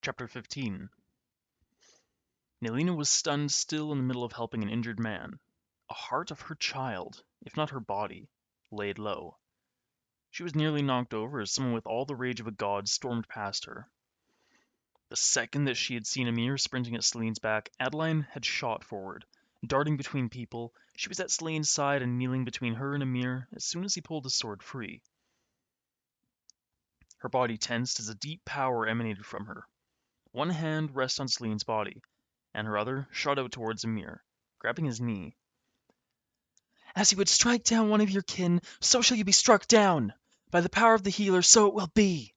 Chapter 15. Nalina was stunned still in the middle of helping an injured man. A heart of her child, if not her body, laid low. She was nearly knocked over as someone with all the rage of a god stormed past her. The second that she had seen Amir sprinting at Celine's back, Adeline had shot forward. Darting between people, she was at Celine's side and kneeling between her and Amir as soon as he pulled his sword free. Her body tensed as a deep power emanated from her. One hand rested on Celine's body, and her other shot out towards Amir, grabbing his knee. "As you would strike down one of your kin, so shall you be struck down! By the power of the healer, so it will be!"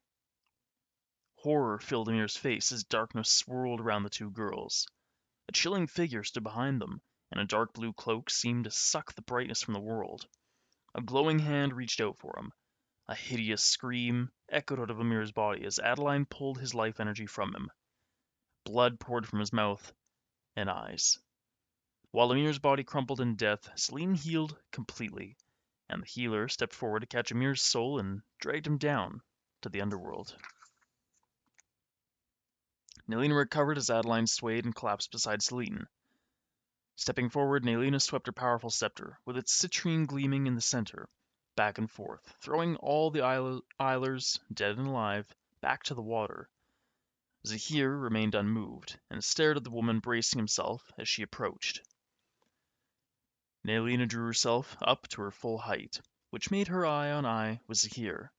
Horror filled Amir's face as darkness swirled around the two girls. A chilling figure stood behind them, and a dark blue cloak seemed to suck the brightness from the world. A glowing hand reached out for him. A hideous scream echoed out of Amir's body as Adeline pulled his life energy from him. Blood poured from his mouth and eyes. While Amir's body crumpled in death, Celine healed completely, and the healer stepped forward to catch Amir's soul and dragged him down to the underworld. Nalina recovered as Adeline swayed and collapsed beside Celine. Stepping forward, Nalina swept her powerful scepter, with its citrine gleaming in the center, back and forth, throwing all the Eilers, dead and alive, back to the water. Zahir remained unmoved, and stared at the woman bracing himself as she approached. Nalina drew herself up to her full height, which made her eye on eye with Zahir.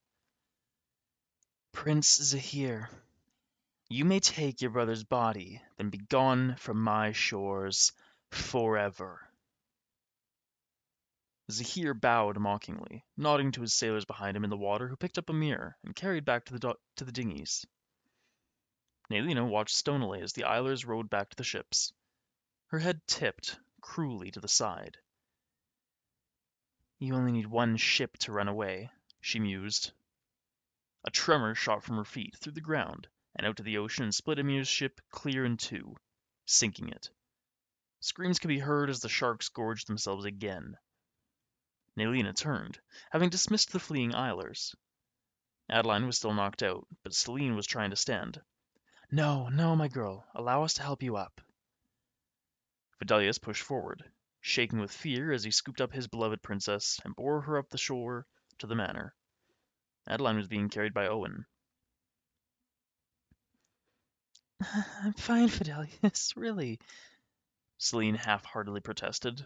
"Prince Zahir, you may take your brother's body, then be gone from my shores forever." Zahir bowed mockingly, nodding to his sailors behind him in the water who picked up Amir and carried back to the dinghies. Nalina watched stonily as the Eilers rowed back to the ships. Her head tipped cruelly to the side. "You only need one ship to run away," she mused. A tremor shot from her feet through the ground and out to the ocean and split Amir's ship clear in two, sinking it. Screams could be heard as the sharks gorged themselves again. Nalina turned, having dismissed the fleeing Eilers. Adeline was still knocked out, but Celine was trying to stand. "No, no, my girl. Allow us to help you up." Fidelius pushed forward, shaking with fear as he scooped up his beloved princess and bore her up the shore to the manor. Adeline was being carried by Owen. "I'm fine, Fidelius, really," Celine half-heartedly protested.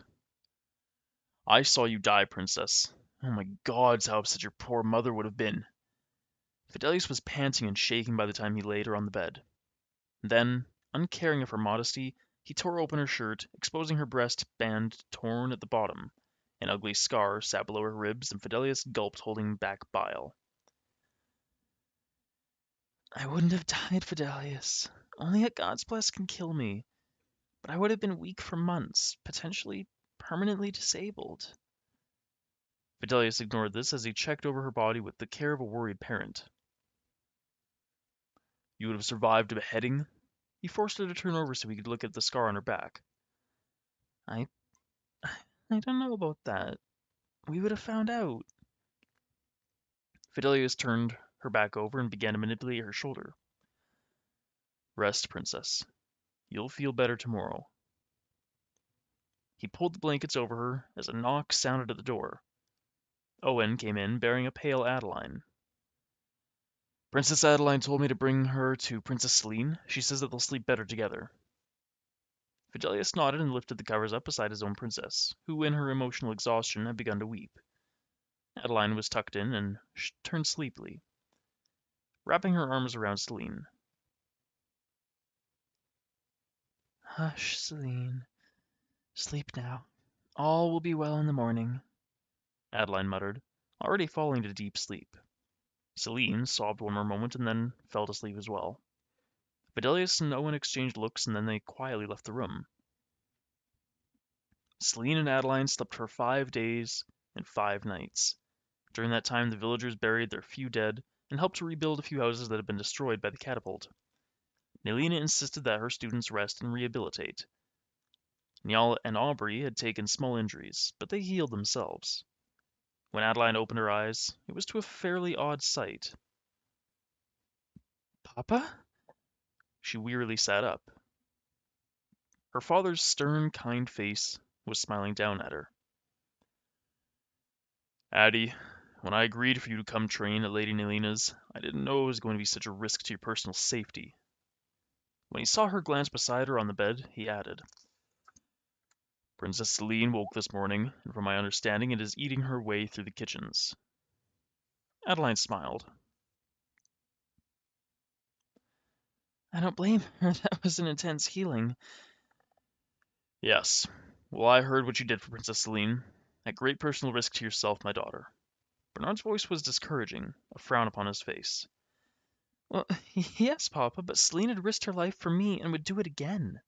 "I saw you die, princess. Oh my gods, how upset your poor mother would have been." Fidelius was panting and shaking by the time he laid her on the bed. Then, uncaring of her modesty, he tore open her shirt, exposing her breast band torn at the bottom. An ugly scar sat below her ribs, and Fidelius gulped, holding back bile. "I wouldn't have died, Fidelius. Only a god's bless can kill me. But I would have been weak for months, potentially permanently disabled." Fidelius ignored this as he checked over her body with the care of a worried parent. "You would have survived a beheading?" He forced her to turn over so he could look at the scar on her back. I I don't know about that. We would have found out." Fidelius turned her back over and began to manipulate her shoulder. "Rest, princess. You'll feel better tomorrow." He pulled the blankets over her as a knock sounded at the door. Owen came in, bearing a pale Adeline. "Princess Adeline told me to bring her to Princess Celine. She says that they'll sleep better together." Fidelius nodded and lifted the covers up beside his own princess, who in her emotional exhaustion had begun to weep. Adeline was tucked in and turned sleepily, wrapping her arms around Celine. "Hush, Celine. Sleep now. All will be well in the morning," Adeline muttered, already falling to deep sleep. Celine sobbed one more moment and then fell to sleep as well. Fidelius and Owen exchanged looks and then they quietly left the room. Celine and Adeline slept for 5 days and 5 nights. During that time, the villagers buried their few dead and helped to rebuild a few houses that had been destroyed by the catapult. Nalina insisted that her students rest and rehabilitate. Niall and Aubrey had taken small injuries, but they healed themselves. When Adeline opened her eyes, it was to a fairly odd sight. "Papa?" She wearily sat up. Her father's stern, kind face was smiling down at her. Addie, when I agreed for you to come train at Lady Nelina's, I didn't know it was going to be such a risk to your personal safety. When he saw her glance beside her on the bed, he added, Princess Celine woke this morning, and from my understanding it is eating her way through the kitchens. Adeline smiled. I don't blame her. That was an intense healing. Yes. Well, I heard what you did for Princess Celine. At great personal risk to yourself, my daughter. Bernard's voice was discouraging, a frown upon his face. Well, yes, Papa, but Celine had risked her life for me and would do it again.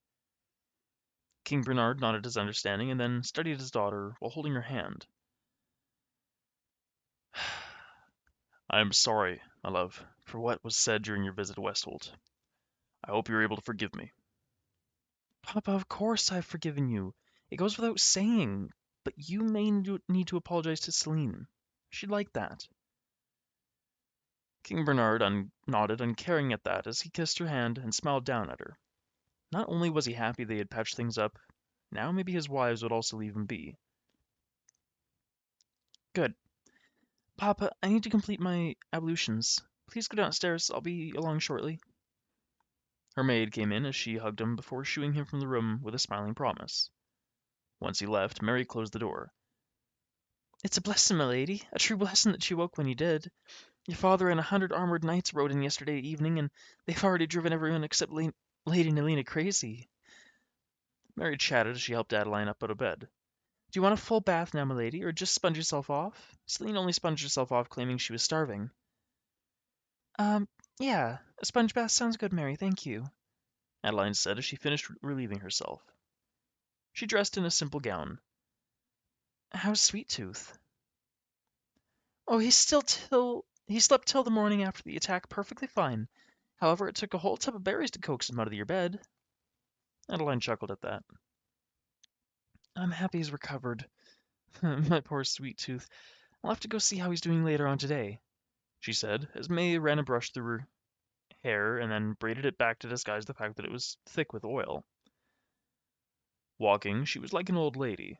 King Bernard nodded his understanding and then studied his daughter while holding her hand. I am sorry, my love, for what was said during your visit to Westholt. I hope you are able to forgive me. Papa, of course I've forgiven you. It goes without saying, but you may need to apologize to Celine. She'd like that. King Bernard nodded, uncaring at that, as he kissed her hand and smiled down at her. Not only was he happy they had patched things up, now maybe his wives would also leave him be. Good. Papa, I need to complete my ablutions. Please go downstairs. I'll be along shortly. Her maid came in as she hugged him before shooing him from the room with a smiling promise. Once he left, Mary closed the door. It's a blessing, my lady. A true blessing that you woke when you did. Your father and 100 armored knights rode in yesterday evening, and they've already driven everyone except Lady Nelina crazy. Mary chatted as she helped Adeline up out of bed. Do you want a full bath now, my lady, or just sponge yourself off? Celine only sponged herself off, claiming she was starving. Um, yeah, a sponge bath sounds good, Mary, thank you, Adeline said as she finished relieving herself. She dressed in a simple gown. How's Sweet Tooth? Oh, he slept till the morning after the attack perfectly fine. However, it took a whole tub of berries to coax him out of your bed. Adeline chuckled at that. I'm happy he's recovered. My poor Sweet Tooth. I'll have to go see how he's doing later on today, She said, as May ran a brush through her hair and then braided it back to disguise the fact that it was thick with oil. Walking, she was like an old lady.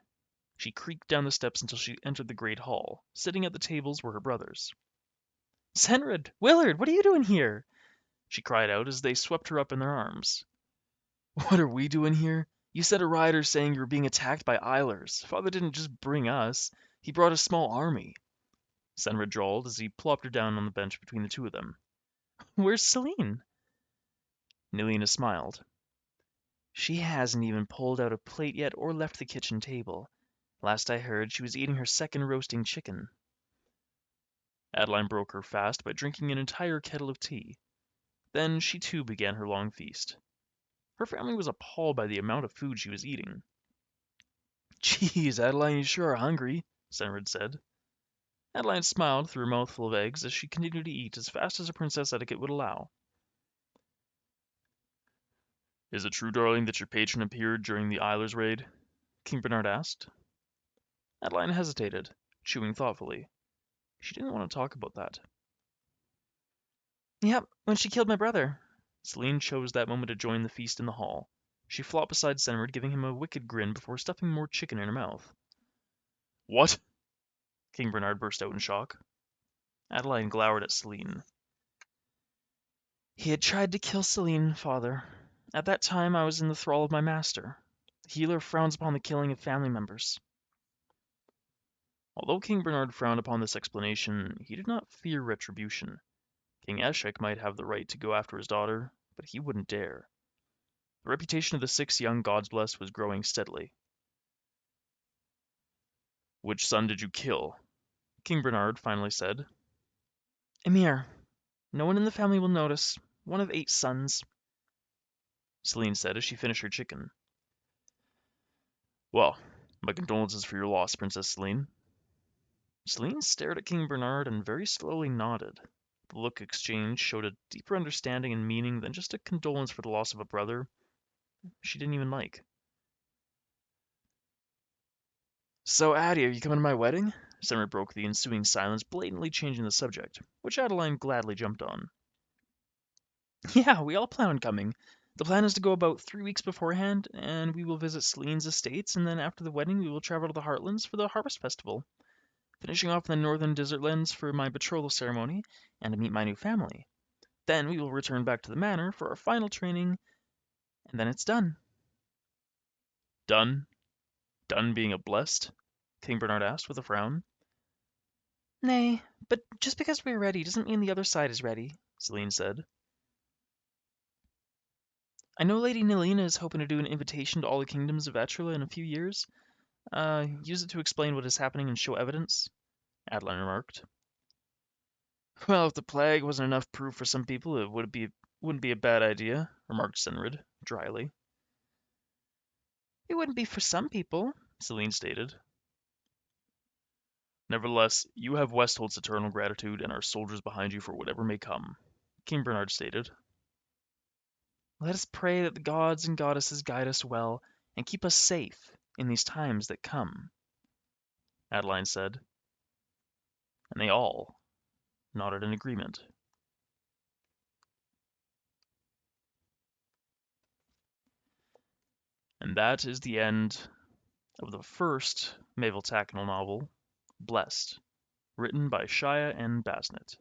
She creaked down the steps until she entered the great hall. Sitting at the tables were her brothers. Senred! Willard, what are you doing here? She cried out as they swept her up in their arms. What are we doing here? You sent a rider saying you were being attacked by Eilers. Father didn't just bring us. He brought a small army. Senred drawled as he plopped her down on the bench between the two of them. Where's Celine? Nelina smiled. She hasn't even pulled out a plate yet or left the kitchen table. Last I heard, she was eating her second roasting chicken. Adeline broke her fast by drinking an entire kettle of tea. Then she too began her long feast. Her family was appalled by the amount of food she was eating. Geez, Adeline, you sure are hungry, Senred said. Adeline smiled through a mouthful of eggs as she continued to eat as fast as a princess etiquette would allow. Is it true, darling, that your patron appeared during the Eilers raid? King Bernard asked. Adeline hesitated, chewing thoughtfully. She didn't want to talk about that. Yep, when she killed my brother. Celine chose that moment to join the feast in the hall. She flopped beside Senred, giving him a wicked grin before stuffing more chicken in her mouth. What? King Bernard burst out in shock. Adeline glowered at Celine. He had tried to kill Celine, father. At that time, I was in the thrall of my master. The healer frowns upon the killing of family members. Although King Bernard frowned upon this explanation, he did not fear retribution. King Eshek might have the right to go after his daughter, but he wouldn't dare. The reputation of the 6 young gods blessed was growing steadily. Which son did you kill? King Bernard finally said. Emir. No one in the family will notice. One of 8 sons. Celine said as she finished her chicken. Well, my condolences for your loss, Princess Celine. Celine stared at King Bernard and very slowly nodded. The look exchanged showed a deeper understanding and meaning than just a condolence for the loss of a brother she didn't even like. So, Addie, are you coming to my wedding? Senred broke the ensuing silence, blatantly changing the subject, which Adeline gladly jumped on. Yeah, we all plan on coming. The plan is to go about 3 weeks beforehand, and we will visit Celine's estates, and then after the wedding, we will travel to the Heartlands for the Harvest Festival, finishing off in the Northern Desertlands for my betrothal ceremony and to meet my new family. Then we will return back to the manor for our final training, and then it's done. Done? Done being a blessed? King Bernard asked with a frown. Nay, but just because we're ready doesn't mean the other side is ready, Celine said. I know Lady Nilina is hoping to do an invitation to all the kingdoms of Etrula in a few years. Use it to explain what is happening and show evidence, Adeline remarked. Well, if the plague wasn't enough proof for some people, wouldn't be a bad idea, remarked Senrid, dryly. It wouldn't be for some people, Celine stated. Nevertheless, you have Westhold's eternal gratitude and our soldiers behind you for whatever may come, King Bernard stated. Let us pray that the gods and goddesses guide us well and keep us safe in these times that come, Adeline said, and they all nodded in agreement. And that is the end of the first Mayville Tackinal novel, Blessed, written by Shaya and Basnett.